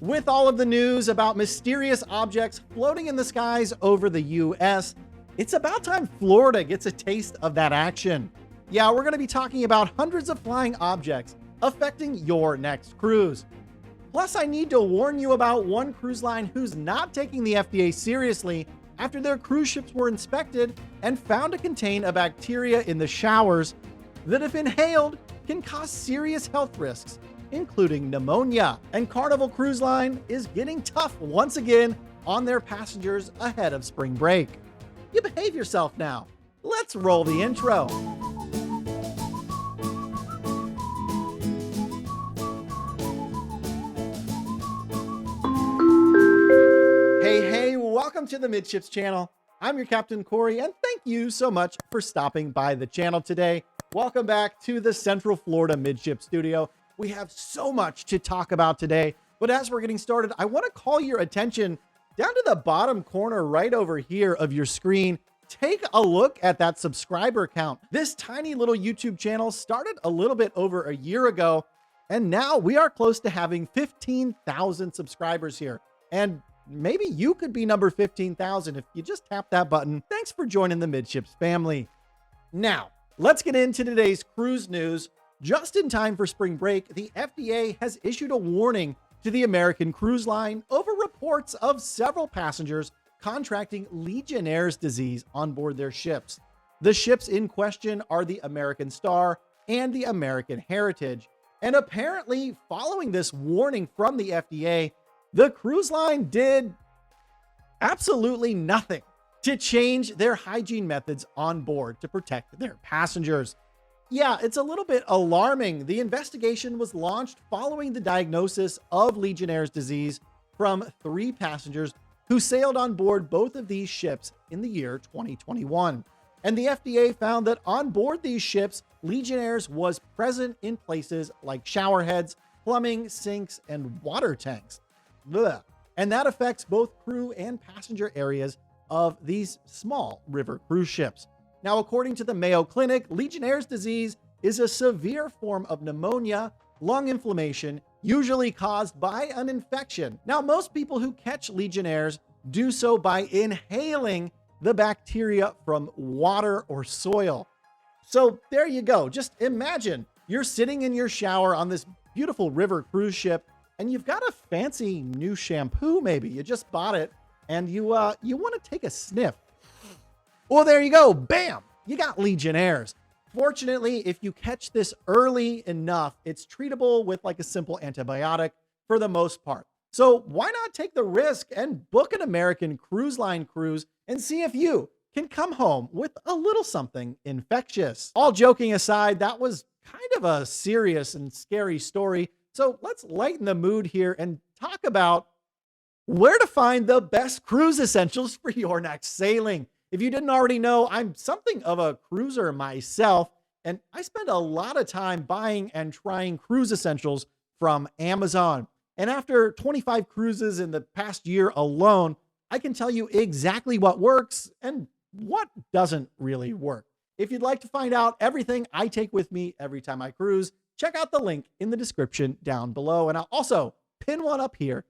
With all of the news about mysterious objects floating in the skies over the US, it's about time Florida gets a taste of that action. Yeah, we're going to be talking about hundreds of flying objects affecting your next cruise. Plus, I need to warn you about one cruise line who's not taking the FDA seriously after their cruise ships were inspected and found to contain a bacteria in the showers that, if inhaled, can cause serious health risks, including pneumonia. And Carnival Cruise Line is getting tough once again on their passengers ahead of spring break. You behave yourself now. Let's roll the intro. Hey, welcome to the Midships channel. I'm your Captain Corey, and thank you so much for stopping by the channel today. Welcome back to the Central Florida Midship Studio. We have so much to talk about today, but as we're getting started, I want to call your attention down to the bottom corner right over here of your screen. Take a look at that subscriber count. This tiny little YouTube channel started a little bit over a year ago, and now we are close to having 15,000 subscribers here. And maybe you could be number 15,000 if you just tap that button. Thanks for joining the Midships family. Now, let's get into today's cruise news. Just in time for spring break, the FDA has issued a warning to the American Cruise Line over reports of several passengers contracting legionnaires disease on board their ships. The ships in question are the American Star and the American Heritage. And apparently, following this warning from the FDA, the cruise line did absolutely nothing to change their hygiene methods on board to protect their passengers. Yeah, it's a little bit alarming. The investigation was launched following the diagnosis of legionnaires disease from 3 passengers who sailed on board both of these ships in the year 2021. And the FDA found that on board these ships, legionnaires was present in places like shower heads, plumbing, sinks, and water tanks. Ugh. And that affects both crew and passenger areas of these small river cruise ships. Now, according to the Mayo Clinic, legionnaires disease is a severe form of pneumonia, lung inflammation, usually caused by an infection. Now, most people who catch legionnaires do so by inhaling the bacteria from water or soil. So there you go. Just imagine you're sitting in your shower on this beautiful river cruise ship, and you've got a fancy new shampoo, maybe. You just bought it, and you want to take a sniff. Well, there you go. Bam! You got legionnaires. Fortunately, if you catch this early enough, it's treatable with like a simple antibiotic for the most part. So why not take the risk and book an American Cruise Line cruise and see if you can come home with a little something infectious. All joking aside, that was kind of a serious and scary story. So let's lighten the mood here and talk about where to find the best cruise essentials for your next sailing. If you didn't already know, I'm something of a cruiser myself, and I spend a lot of time buying and trying cruise essentials from Amazon. And after 25 cruises in the past year alone, I can tell you exactly what works and what doesn't really work. If you'd like to find out everything I take with me every time I cruise, check out the link in the description down below. And I'll also pin one up here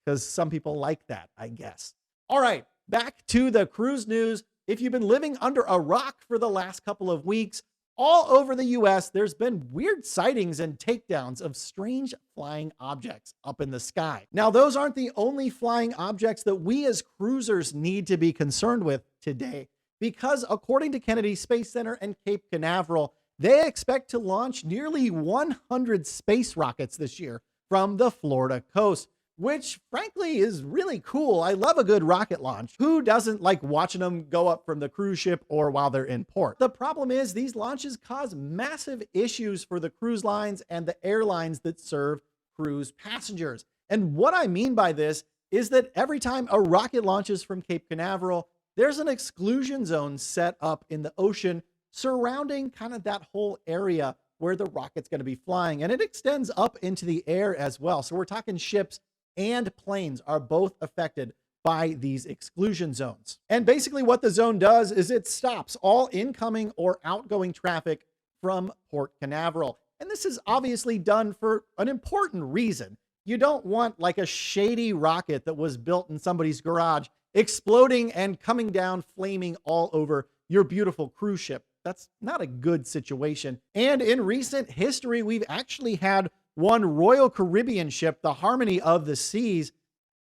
because some people like that, I guess. All right. Back to the cruise news. If you've been living under a rock for the last couple of weeks, all over the US, there's been weird sightings and takedowns of strange flying objects up in the sky. Now, those aren't the only flying objects that we as cruisers need to be concerned with today, because according to Kennedy Space Center and Cape Canaveral, they expect to launch nearly 100 space rockets this year from the Florida coast, which frankly is really cool. I love a good rocket launch. Who doesn't like watching them go up from the cruise ship or while they're in port? The problem is these launches cause massive issues for the cruise lines and the airlines that serve cruise passengers. And what I mean by this is that every time a rocket launches from Cape Canaveral, there's an exclusion zone set up in the ocean surrounding kind of that whole area where the rocket's going to be flying. And it extends up into the air as well. So we're talking ships and planes are both affected by these exclusion zones. And basically what the zone does is it stops all incoming or outgoing traffic from Port Canaveral. And this is obviously done for an important reason. You don't want like a shady rocket that was built in somebody's garage exploding and coming down flaming all over your beautiful cruise ship. That's not a good situation. And in recent history, we've actually had one Royal Caribbean ship, the Harmony of the Seas,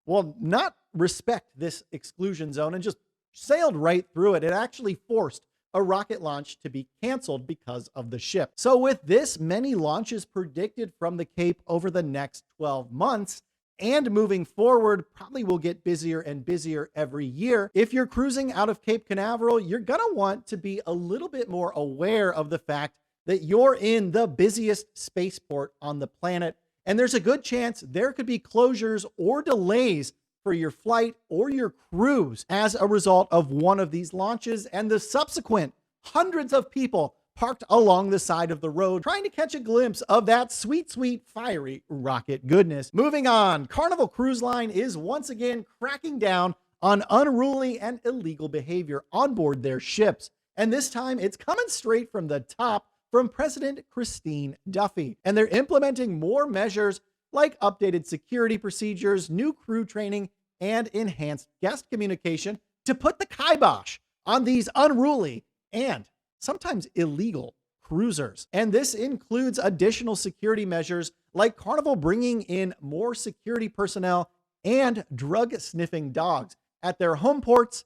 well, not respect this exclusion zone and just sailed right through it. It actually forced a rocket launch to be canceled because of the ship. So with this many launches predicted from the Cape over the next 12 months, and moving forward, probably will get busier and busier every year. If you're cruising out of Cape Canaveral, you're gonna want to be a little bit more aware of the fact that you're in the busiest spaceport on the planet, and there's a good chance there could be closures or delays for your flight or your cruise as a result of one of these launches and the subsequent hundreds of people parked along the side of the road trying to catch a glimpse of that sweet, sweet, fiery rocket goodness. Moving on, Carnival Cruise Line is once again cracking down on unruly and illegal behavior on board their ships. And this time it's coming straight from the top from President Christine Duffy. And they're implementing more measures like updated security procedures, new crew training, and enhanced guest communication to put the kibosh on these unruly and sometimes illegal cruisers. And this includes additional security measures like Carnival bringing in more security personnel and drug sniffing dogs at their home ports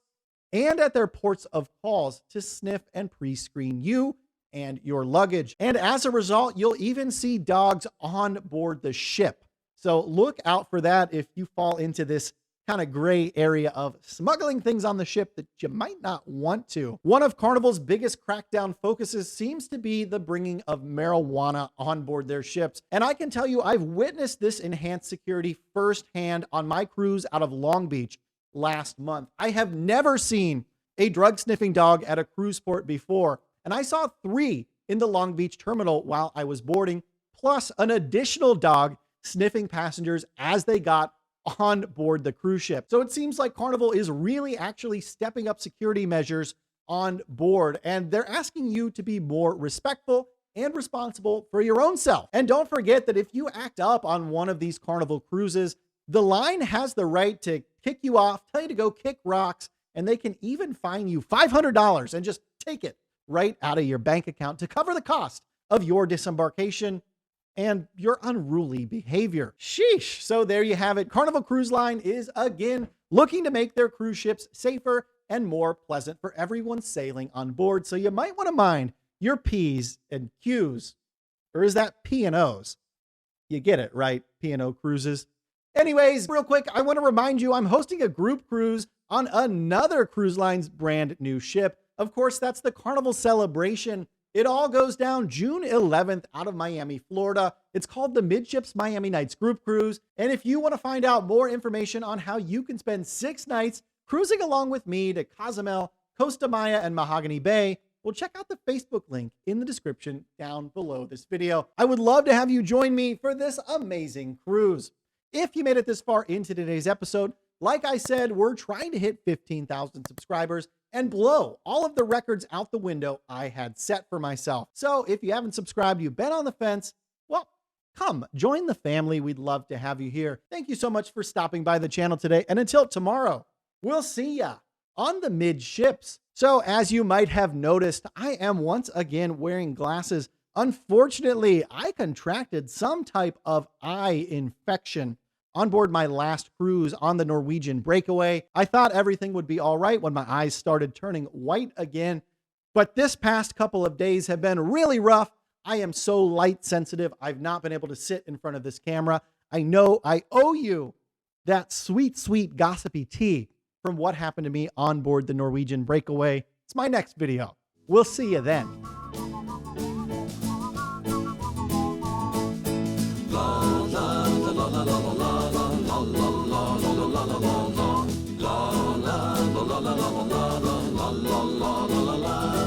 and at their ports of calls to sniff and pre-screen you and your luggage. And as a result, you'll even see dogs on board the ship. So look out for that if you fall into this kind of gray area of smuggling things on the ship that you might not want to. One of Carnival's biggest crackdown focuses seems to be the bringing of marijuana on board their ships. And I can tell you, I've witnessed this enhanced security firsthand on my cruise out of Long Beach last month. I have never seen a drug sniffing dog at a cruise port before. And I saw 3 in the Long Beach terminal while I was boarding, plus an additional dog sniffing passengers as they got on board the cruise ship. So it seems like Carnival is really actually stepping up security measures on board, and they're asking you to be more respectful and responsible for your own self. And don't forget that if you act up on one of these Carnival cruises, the line has the right to kick you off, tell you to go kick rocks, and they can even fine you $500 and just take it right out of your bank account to cover the cost of your disembarkation and your unruly behavior. Sheesh. So there you have it. Carnival Cruise Line is again looking to make their cruise ships safer and more pleasant for everyone sailing on board. So you might want to mind your P's and Q's, or is that P and O's? You get it, right? P&O Cruises. Anyways, real quick, I want to remind you I'm hosting a group cruise on another cruise line's brand new ship. Of course, that's the Carnival Celebration. It all goes down June 11th out of Miami, Florida. It's called the Midships Miami Nights Group Cruise. And if you want to find out more information on how you can spend 6 nights cruising along with me to Cozumel, Costa Maya, and Mahogany Bay, well, check out the Facebook link in the description down below this video. I would love to have you join me for this amazing cruise. If you made it this far into today's episode, like I said, we're trying to hit 15,000 subscribers and blow all of the records out the window I had set for myself. So if you haven't subscribed, you've been on the fence, well, come join the family. We'd love to have you here. Thank you so much for stopping by the channel today. And until tomorrow, we'll see ya on the Midships. So as you might have noticed, I am once again wearing glasses. Unfortunately, I contracted some type of eye infection on board my last cruise on the Norwegian Breakaway. I thought everything would be all right when my eyes started turning white again, but this past couple of days have been really rough. I am so light sensitive. I've not been able to sit in front of this camera. I know I owe you that sweet, sweet gossipy tea from what happened to me on board the Norwegian Breakaway. It's my next video. We'll see you then. La la la la la la la la la la la la la la la la la.